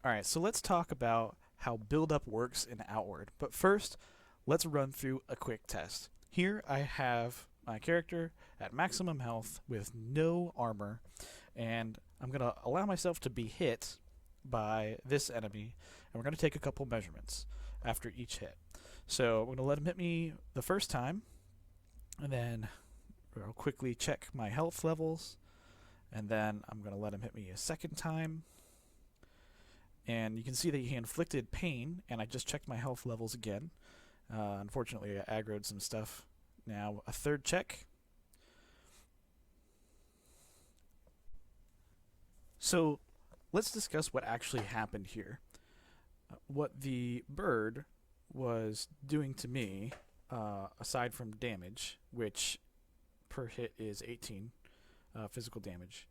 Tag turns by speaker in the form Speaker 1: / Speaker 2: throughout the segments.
Speaker 1: Alright, so let's talk about how build-up works in Outward. But first, let's run through a quick test. Here I have my character at maximum health with no armor, and I'm going to allow myself to be hit by this enemy, and we're going to take a couple measurements after each hit. So I'm going to let him hit me the first time, and then I'll quickly check my health levels, and then I'm going to let him hit me a second time. And you can see that he inflicted pain, and I just checked my health levels again. Unfortunately, I aggroed some stuff. Now, a third check. So, let's discuss what actually happened here. What the bird was doing to me, aside from damage, which per hit is 18 physical damage.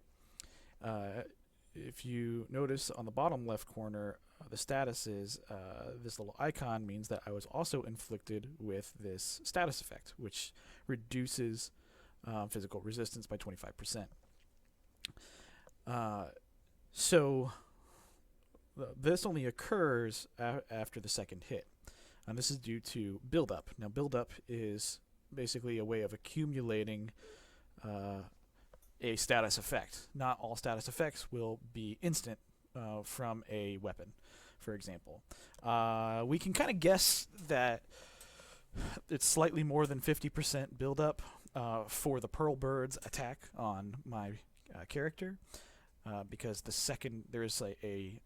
Speaker 1: If you notice on the bottom left corner, the status is this little icon means that I was also inflicted with this status effect, which reduces physical resistance by 25%. So this only occurs after the second hit. And this is due to build-up. Now, build-up is basically a way of accumulating a status effect. Not all status effects will be instant from a weapon, for example. We can kind of guess that it's slightly more than 50% buildup for the Pearl Bird's attack on my character, because there is a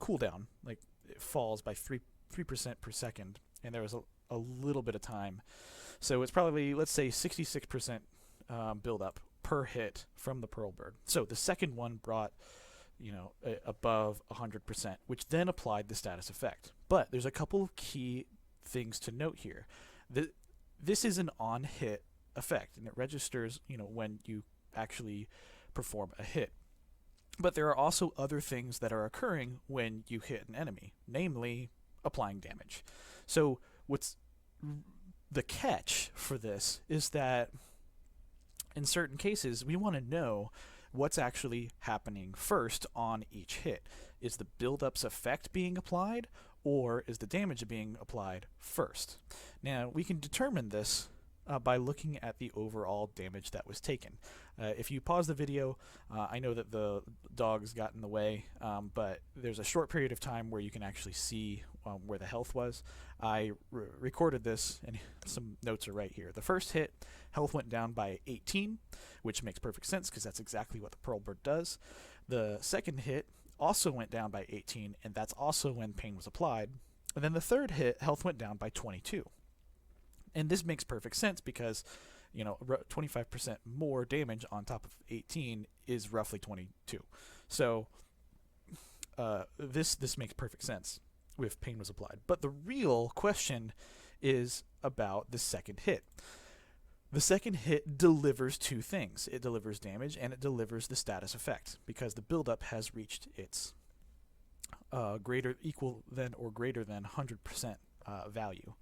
Speaker 1: cooldown, like it falls by 3% per second, and there was a little bit of time. So it's probably, let's say, 66% buildup per hit from the Pearl Bird. So the second one brought, above 100%, which then applied the status effect. But there's a couple of key things to note here. This is an on-hit effect, and it registers, when you actually perform a hit. But there are also other things that are occurring when you hit an enemy, namely applying damage. So what's the catch for this is that in certain cases, we want to know what's actually happening first on each hit. Is the build-up's effect being applied, or is the damage being applied first? Now, we can determine this by looking at the overall damage that was taken. If you pause the video, I know that the dogs got in the way, but there's a short period of time where you can actually see where the health was. I recorded this, and some notes are right here. The first hit, health went down by 18, which makes perfect sense because that's exactly what the Pearl Bird does. The second hit also went down by 18, and that's also when pain was applied. And then the third hit, health went down by 22. And this makes perfect sense because, 25% more damage on top of 18 is roughly 22. So this makes perfect sense if pain was applied. But the real question is about the second hit. The second hit delivers two things. It delivers damage, and it delivers the status effect, because the buildup has reached its equal than or greater than 100% value.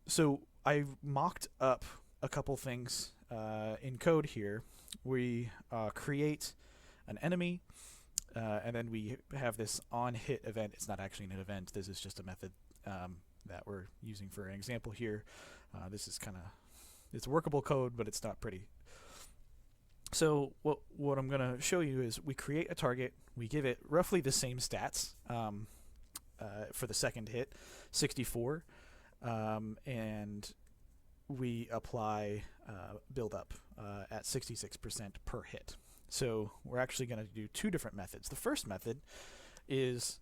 Speaker 1: So I mocked up a couple things in code here. We create an enemy, and then we have this on-hit event. It's not actually an event. This is just a method that we're using for an example here. This is it's workable code, but it's not pretty. So what I'm going to show you is we create a target. We give it roughly the same stats for the second hit, 64. And we apply build up at 66% per hit. So we're actually going to do two different methods. The first method is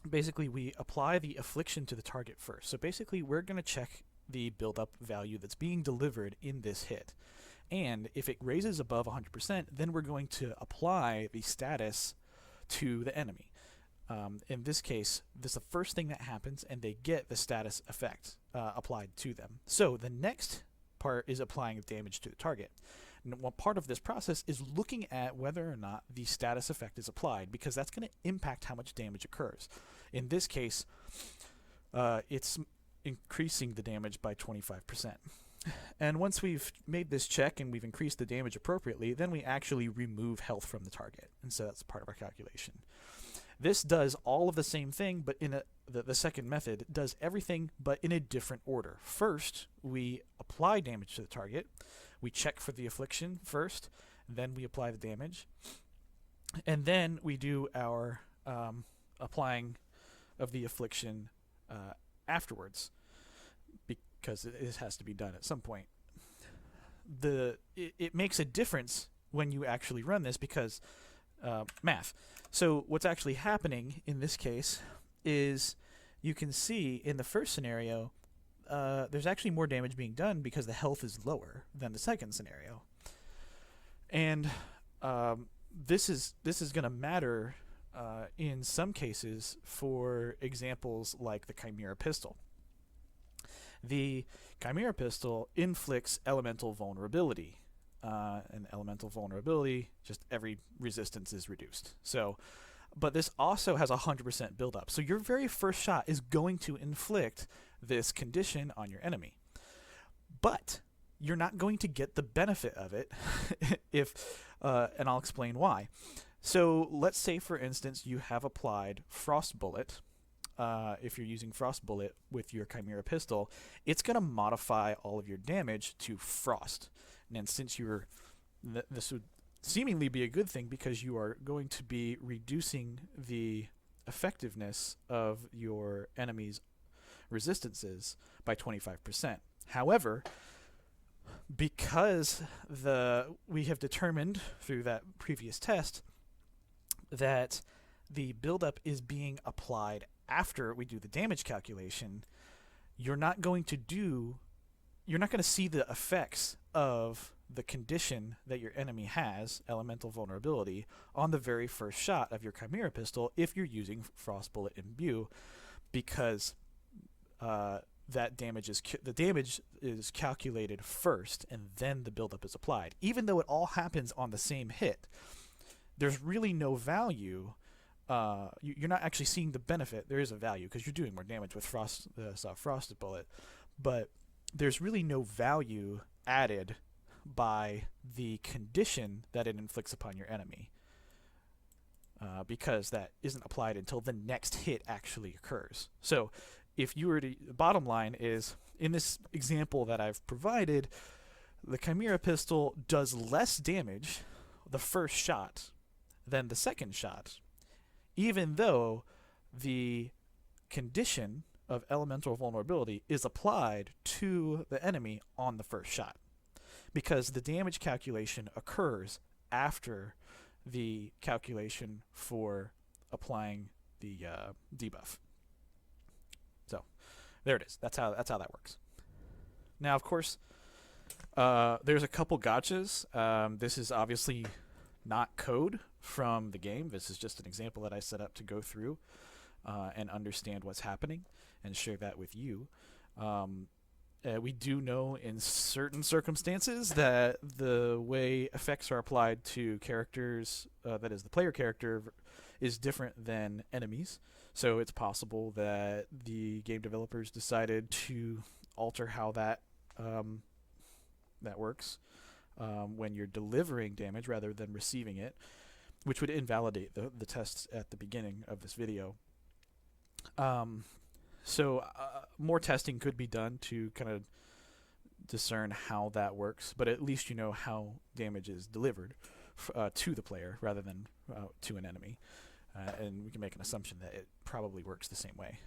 Speaker 1: basically we apply the affliction to the target first. So basically we're going to check the build up value that's being delivered in this hit. And if it raises above 100%, then we're going to apply the status to the enemy. In this case, this is the first thing that happens, and they get the status effect applied to them. So the next part is applying damage to the target. And one part of this process is looking at whether or not the status effect is applied, because that's going to impact how much damage occurs. In this case, it's increasing the damage by 25%. And once we've made this check and we've increased the damage appropriately, then we actually remove health from the target. And so that's part of our calculation. This does all of the same thing, but the second method does everything but in a different order. First, we apply damage to the target. We check for the affliction first, then we apply the damage. And then we do our applying of the affliction afterwards, because it has to be done at some point. It makes a difference when you actually run this because math. So what's actually happening in this case is you can see in the first scenario there's actually more damage being done because the health is lower than the second scenario. And this is going to matter in some cases for examples like the Chimera Pistol. The Chimera Pistol inflicts elemental vulnerability. And elemental vulnerability, just every resistance is reduced. So, but this also has 100% buildup. So your very first shot is going to inflict this condition on your enemy. But you're not going to get the benefit of it and I'll explain why. So let's say, for instance, you have applied Frost Bullet. If you're using Frost Bullet with your Chimera Pistol, it's going to modify all of your damage to Frost. And since this would seemingly be a good thing because you are going to be reducing the effectiveness of your enemy's resistances by 25%. However, because we have determined through that previous test that the buildup is being applied after we do the damage calculation, you're not going to see the effects of the condition that your enemy has, elemental vulnerability, on the very first shot of your Chimera Pistol if you're using Frost Bullet Imbue, because the damage is calculated first and then the buildup is applied. Even though it all happens on the same hit, there's really no value. You're not actually seeing the benefit. There is a value because you're doing more damage with Frosted Bullet, but there's really no value added by the condition that it inflicts upon your enemy, because that isn't applied until the next hit actually occurs. So if you were to, the bottom line is, in this example that I've provided, the Chimera Pistol does less damage the first shot than the second shot, even though the condition of elemental vulnerability is applied to the enemy on the first shot, because the damage calculation occurs after the calculation for applying the debuff. So there it is. That's how that works. Now, of course, there's a couple gotchas. This is obviously not code from the game. This is just an example that I set up to go through and understand what's happening and share that with you. We do know in certain circumstances that the way effects are applied to characters, that is the player character, is different than enemies. So it's possible that the game developers decided to alter how that works when you're delivering damage rather than receiving it, which would invalidate the tests at the beginning of this video. So more testing could be done to kind of discern how that works, but at least you know how damage is delivered to the player rather than to an enemy. And we can make an assumption that it probably works the same way.